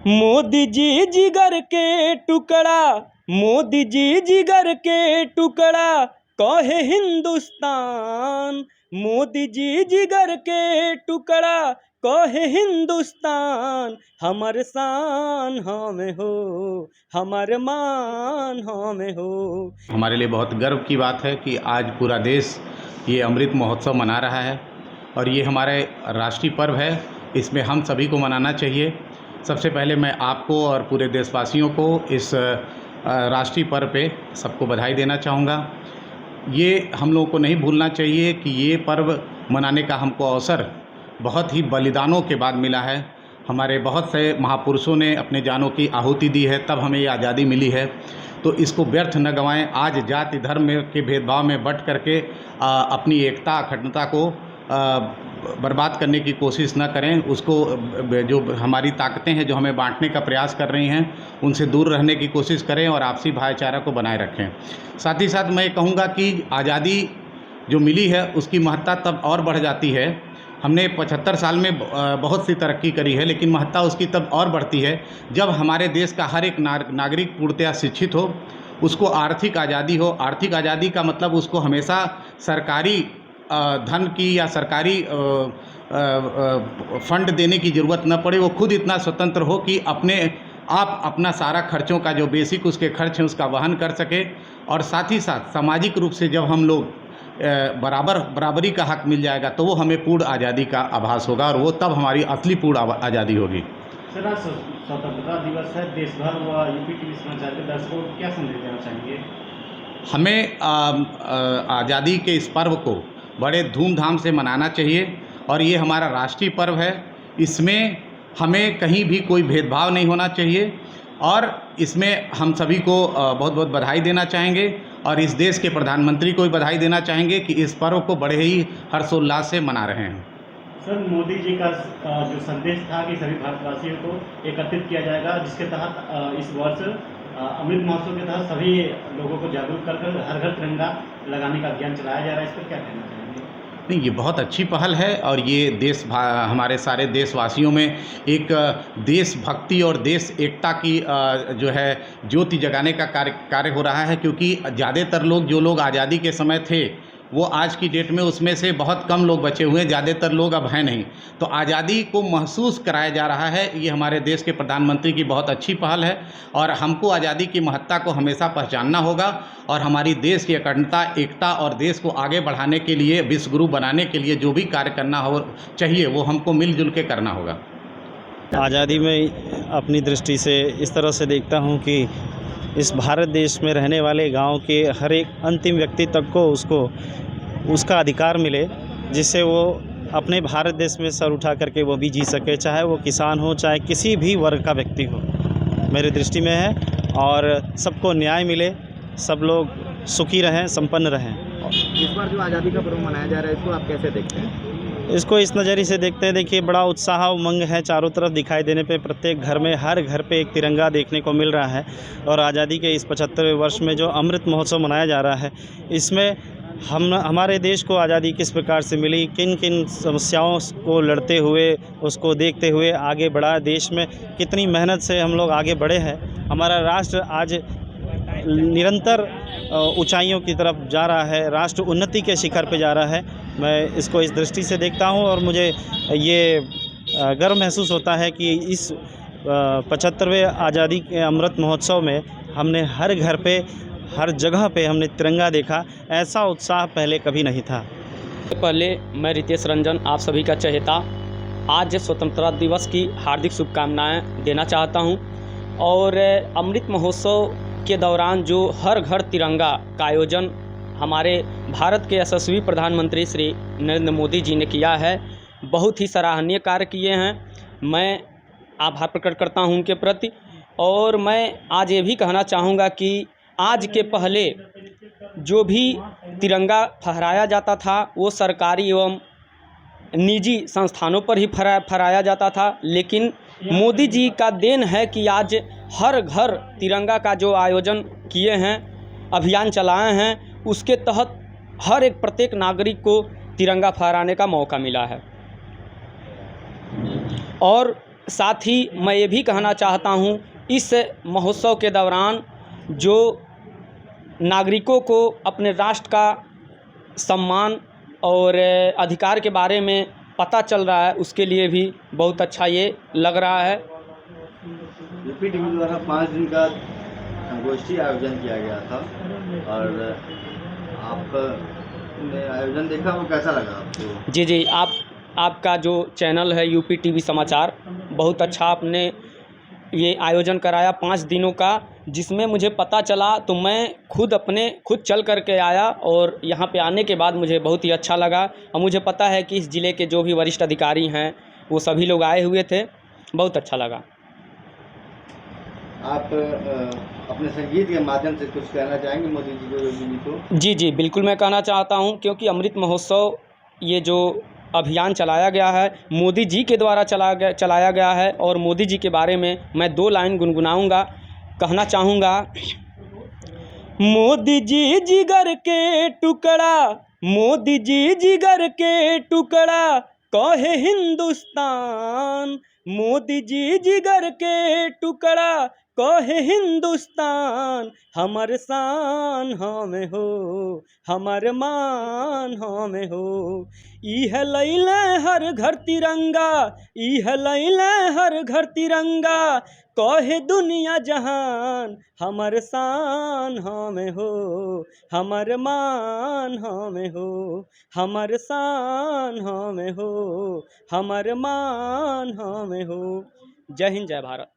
मोदी जी जिगर के टुकड़ा, मोदी जी जिगर के टुकड़ा कहे हिंदुस्तान। मोदी जी जिगर के टुकड़ा कहे हिंदुस्तान। हमर शान हमें हो, हमर मान हमें हो। हमारे लिए बहुत गर्व की बात है कि आज पूरा देश ये अमृत महोत्सव मना रहा है और ये हमारे राष्ट्रीय पर्व है। इसमें हम सभी को मनाना चाहिए। सबसे पहले मैं आपको और पूरे देशवासियों को इस राष्ट्रीय पर्व पे सबको बधाई देना चाहूँगा। ये हम लोगों को नहीं भूलना चाहिए कि ये पर्व मनाने का हमको अवसर बहुत ही बलिदानों के बाद मिला है। हमारे बहुत से महापुरुषों ने अपने जानों की आहुति दी है, तब हमें ये आज़ादी मिली है। तो इसको व्यर्थ न गंवाएं। आज जाति धर्म के भेदभाव में बट करके अपनी एकता अखंडता को बर्बाद करने की कोशिश न करें। उसको जो हमारी ताकतें हैं जो हमें बांटने का प्रयास कर रही हैं उनसे दूर रहने की कोशिश करें और आपसी भाईचारा को बनाए रखें। साथ ही साथ मैं कहूँगा कि आज़ादी जो मिली है उसकी महत्ता तब और बढ़ जाती है। हमने 75 साल में बहुत सी तरक्की करी है, लेकिन महत्ता उसकी तब और बढ़ती है जब हमारे देश का हर एक नागरिक पूर्णतया शिक्षित हो, उसको आर्थिक आज़ादी हो। आर्थिक आज़ादी का मतलब उसको हमेशा सरकारी धन की या सरकारी फंड देने की ज़रूरत न पड़े। वो खुद इतना स्वतंत्र हो कि आप अपना सारा खर्चों का जो बेसिक उसके खर्च हैं उसका वहन कर सके। और साथ ही साथ सामाजिक रूप से जब हम लोग बराबरी का हक मिल जाएगा तो वो हमें पूर्ण आज़ादी का आभास होगा और वो तब हमारी असली पूर्ण आज़ादी होगी। सर, आज स्वतंत्रता दिवस है, देश भर व यूपी टीवी समाचार के दर्शकों को क्या संदेश देना चाहेंगे? हमें आज़ादी के इस पर्व को बड़े धूमधाम से मनाना चाहिए और ये हमारा राष्ट्रीय पर्व है। इसमें हमें कहीं भी कोई भेदभाव नहीं होना चाहिए और इसमें हम सभी को बहुत बहुत बधाई देना चाहेंगे और इस देश के प्रधानमंत्री को भी बधाई देना चाहेंगे कि इस पर्व को बड़े ही हर्षोल्लास से मना रहे हैं। सर, मोदी जी का जो संदेश था कि सभी भारतवासियों को एकत्रित किया जाएगा, जिसके तहत इस वर्ष अमृत महोत्सव के तहत सभी लोगों को जागरूक कर हर घर तिरंगा लगाने का अभियान चलाया जा रहा है, इस पर क्या कहना चाहेंगे? नहीं, ये बहुत अच्छी पहल है और ये हमारे सारे देशवासियों में एक देशभक्ति और देश एकता की जो है ज्योति जगाने का कार्य हो रहा है। क्योंकि ज़्यादातर लोग जो लोग आज़ादी के समय थे वो आज की डेट में उसमें से बहुत कम लोग बचे हुए हैं, ज़्यादातर लोग अब हैं नहीं। तो आज़ादी को महसूस कराया जा रहा है। ये हमारे देश के प्रधानमंत्री की बहुत अच्छी पहल है और हमको आज़ादी की महत्ता को हमेशा पहचानना होगा और हमारी देश की अखंडता, एकता और देश को आगे बढ़ाने के लिए, विश्व गुरु बनाने के लिए जो भी कार्य करना हो चाहिए वो हमको मिलजुल के करना होगा। आज़ादी में अपनी दृष्टि से इस तरह से देखता हूँ कि इस भारत देश में रहने वाले गांव के हर एक अंतिम व्यक्ति तक को उसका अधिकार मिले, जिससे वो अपने भारत देश में सर उठा करके वो भी जी सके, चाहे वो किसान हो चाहे किसी भी वर्ग का व्यक्ति हो, मेरी दृष्टि में है। और सबको न्याय मिले, सब लोग सुखी रहें, संपन्न रहें। इस बार जो आज़ादी का पर्व मनाया जा रहा है इसको आप कैसे देखते हैं? इसको इस नज़रिए से देखते हैं, देखिए बड़ा उत्साह उमंग है चारों तरफ दिखाई देने पे। प्रत्येक घर में, हर घर पे एक तिरंगा देखने को मिल रहा है। और आज़ादी के इस 75वें वर्ष में जो अमृत महोत्सव मनाया जा रहा है, इसमें हमारे देश को आज़ादी किस प्रकार से मिली, किन किन समस्याओं को लड़ते हुए, उसको देखते हुए आगे बढ़ा, देश में कितनी मेहनत से हम लोग आगे बढ़े हैं। हमारा राष्ट्र आज निरंतर ऊंचाइयों की तरफ जा रहा है, राष्ट्र उन्नति के शिखर पे जा रहा है। मैं इसको इस दृष्टि से देखता हूं और मुझे ये गर्व महसूस होता है कि इस 75वें आज़ादी के अमृत महोत्सव में हमने हर घर पे, हर जगह पे हमने तिरंगा देखा। ऐसा उत्साह पहले कभी नहीं था। पहले मैं रितेश रंजन, आप सभी का चहेता, आज स्वतंत्रता दिवस की हार्दिक शुभकामनाएं देना चाहता हूं। और अमृत महोत्सव के दौरान जो हर घर तिरंगा का आयोजन हमारे भारत के यशस्वी प्रधानमंत्री श्री नरेंद्र मोदी जी ने किया है, बहुत ही सराहनीय कार्य किए हैं। मैं आभार प्रकट करता हूं उनके प्रति। और मैं आज ये भी कहना चाहूँगा कि आज के पहले जो भी तिरंगा फहराया जाता था वो सरकारी एवं निजी संस्थानों पर ही फहराया जाता था, लेकिन मोदी जी का देन है कि आज हर घर तिरंगा का जो आयोजन किए हैं, अभियान चलाए हैं, उसके तहत हर एक प्रत्येक नागरिक को तिरंगा फहराने का मौका मिला है। और साथ ही मैं ये भी कहना चाहता हूँ, इस महोत्सव के दौरान जो नागरिकों को अपने राष्ट्र का सम्मान और अधिकार के बारे में पता चल रहा है, उसके लिए भी बहुत अच्छा ये लग रहा है। यूपी टीवी द्वारा 5 दिन का संगोष्ठी आयोजन किया गया था और आपने आयोजन देखा, वो कैसा लगा आपको? जी, आपका जो चैनल है यूपी टीवी समाचार, बहुत अच्छा आपने ये आयोजन कराया 5 दिनों का, जिसमें मुझे पता चला तो मैं खुद चल कर के आया और यहाँ पे आने के बाद मुझे बहुत ही अच्छा लगा। और मुझे पता है कि इस ज़िले के जो भी वरिष्ठ अधिकारी हैं वो सभी लोग आए हुए थे, बहुत अच्छा लगा। आप अपने संगीत के माध्यम से कुछ कहना चाहेंगे मोदी जी को, योगी जी को? जी, बिल्कुल मैं कहना चाहता हूँ, क्योंकि अमृत महोत्सव ये जो अभियान चलाया गया है, मोदी जी के द्वारा चलाया गया है और मोदी जी के बारे में मैं 2 लाइन गुनगुनाऊँगा, कहना चाहूँगा। मोदी जी जिगर के टुकड़ा, मोदी जी जिगर के टुकड़ा, कहे हिंदुस्तान। मोदी जी जिगर के टुकड़ा, कहे हिंदुस्तान। हमर शान हमें हो, हमर मान हमें हो। इह लैले हर घर तिरंगा, इह लैले हर घर तिरंगा, कहे दुनिया जहान। हमर शान हमें हो, हमर मान हमें हो। हमर शान हमें हो, हमर मान हमें हो। जय हिंद, जय भारत।